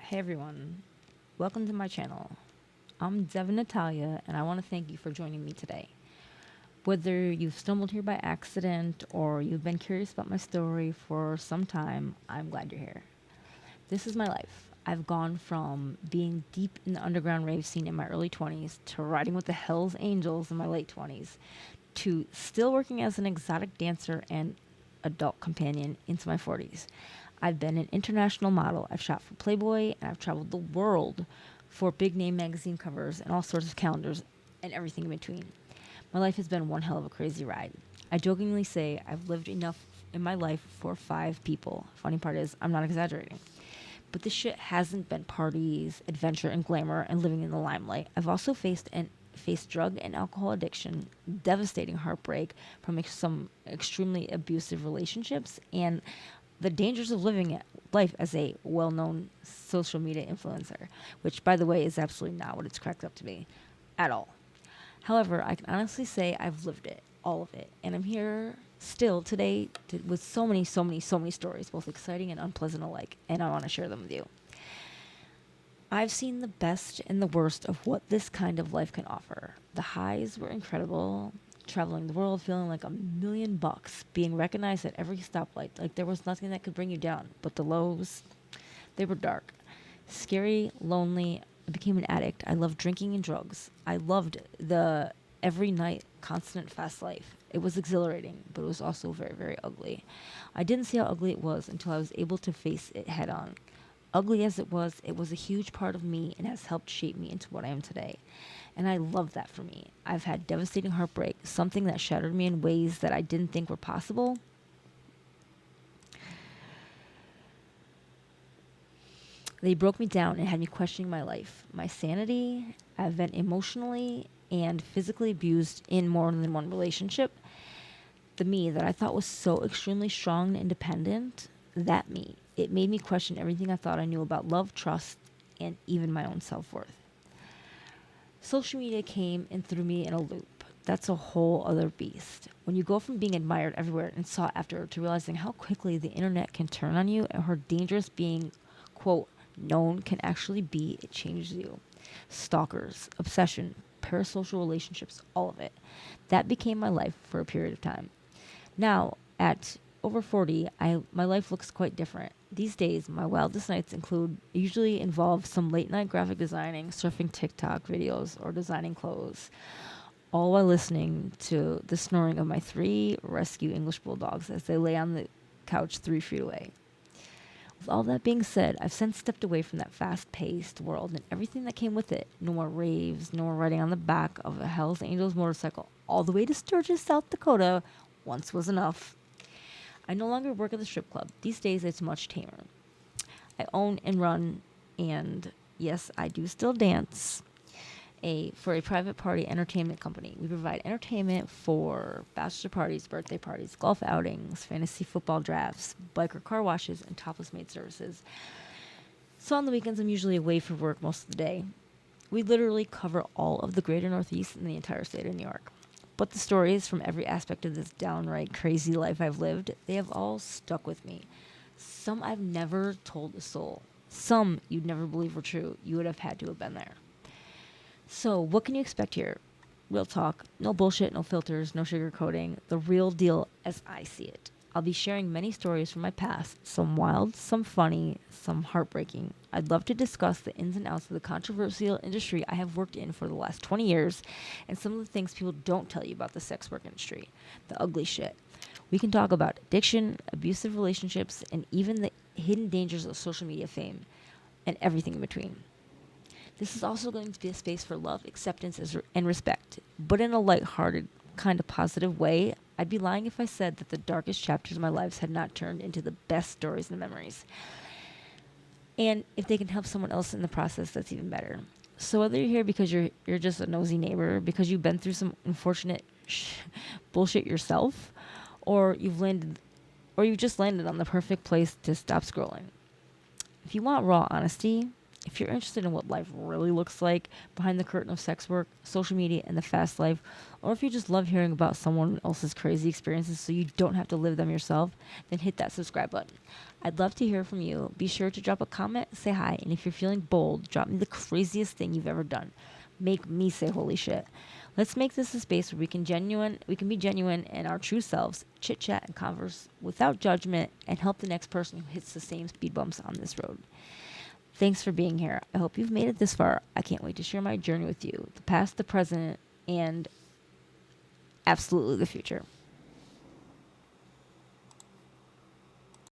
Hey everyone, welcome to my channel. I'm Devon Natalia, and I want to thank you for joining me today. Whether you've stumbled here by accident or you've been curious about my story for some time, I'm glad you're here. This is my life. I've gone from being deep in the underground rave scene in my early 20s to riding with the Hells Angels in my late 20s to still working as an exotic dancer and adult companion into my 40s. I've been an international model. I've shot for Playboy and I've traveled the world for big name magazine covers and all sorts of calendars and everything in between. My life has been one hell of a crazy ride. I jokingly say I've lived enough in my life for 5 people. Funny part is, I'm not exaggerating. But this shit hasn't been parties, adventure, and glamour and living in the limelight. I've also faced drug and alcohol addiction, devastating heartbreak from some extremely abusive relationships, and the dangers of living life as a well-known social media influencer, which, by the way, is absolutely not what it's cracked up to be at all. However, I can honestly say I've lived it, all of it, and I'm here still today with so many stories, both exciting and unpleasant alike, and I want to share them with you. I've seen the best and the worst of what this kind of life can offer. The highs were incredible, traveling the world feeling like $1 million, being recognized at every stoplight, like there was nothing that could bring you down. But the lows, they were dark, scary, lonely. I became an addict. I loved drinking and drugs. I loved the every night, constant fast life. It was exhilarating, but it was also very, very ugly. I didn't see how ugly it was until I was able to face it head on. Ugly as it was a huge part of me and has helped shape me into what I am today. And I love that for me. I've had devastating heartbreak, something that shattered me in ways that I didn't think were possible. They broke me down and had me questioning my life, my sanity. I've been emotionally and physically abused in more than one relationship. The me that I thought was so extremely strong and independent, that me, it made me question everything I thought I knew about love, trust, and even my own self worth. Social media came and threw me in a loop. That's a whole other beast. When you go from being admired everywhere and sought after to realizing how quickly the internet can turn on you and how dangerous being, quote, known can actually be, it changes you. Stalkers, obsession, parasocial relationships, all of it. That became my life for a period of time. Now, at over 40, my life looks quite different. These days, my wildest nights usually involve some late night graphic designing, surfing TikTok videos, or designing clothes, all while listening to the snoring of my 3 rescue English bulldogs as they lay on the couch 3 feet away. With all that being said, I've since stepped away from that fast paced world and everything that came with it. No more raves, no more riding on the back of a Hells Angels motorcycle all the way to Sturgis, South Dakota. Once was enough. I no longer work at the strip club. These days, it's much tamer. I own and run, and yes, I do still dance, for a private party entertainment company. We provide entertainment for bachelor parties, birthday parties, golf outings, fantasy football drafts, biker car washes, and topless maid services. So on the weekends, I'm usually away for work most of the day. We literally cover all of the greater Northeast and the entire state of New York. But the stories from every aspect of this downright crazy life I've lived, they have all stuck with me. Some I've never told a soul. Some you'd never believe were true. You would have had to have been there. So, what can you expect here? Real talk, no bullshit, no filters, no sugarcoating. The real deal as I see it. I'll be sharing many stories from my past, some wild, some funny, some heartbreaking. I'd love to discuss the ins and outs of the controversial industry I have worked in for the last 20 years and some of the things people don't tell you about the sex work industry, the ugly shit. We can talk about addiction, abusive relationships, and even the hidden dangers of social media fame and everything in between. This is also going to be a space for love, acceptance, and respect, but in a lighthearted, kind of positive way. I'd be lying if I said that the darkest chapters of my lives had not turned into the best stories and memories. And if they can help someone else in the process, that's even better. So whether you're here because you're just a nosy neighbor, because you've been through some unfortunate bullshit yourself, or you've just landed on the perfect place to stop scrolling. If you want raw honesty, If you're interested in what life really looks like behind the curtain of sex work, social media, and the fast life, or if you just love hearing about someone else's crazy experiences so you don't have to live them yourself, then hit that subscribe button. I'd love to hear from you. Be sure to drop a comment, say hi, and if you're feeling bold, drop me the craziest thing you've ever done. Make me say holy shit. Let's make this a space where we can be genuine and our true selves, chit chat and converse without judgment, and help the next person who hits the same speed bumps on this road. Thanks for being here. I hope you've made it this far. I can't wait to share my journey with you, the past, the present, and absolutely the future.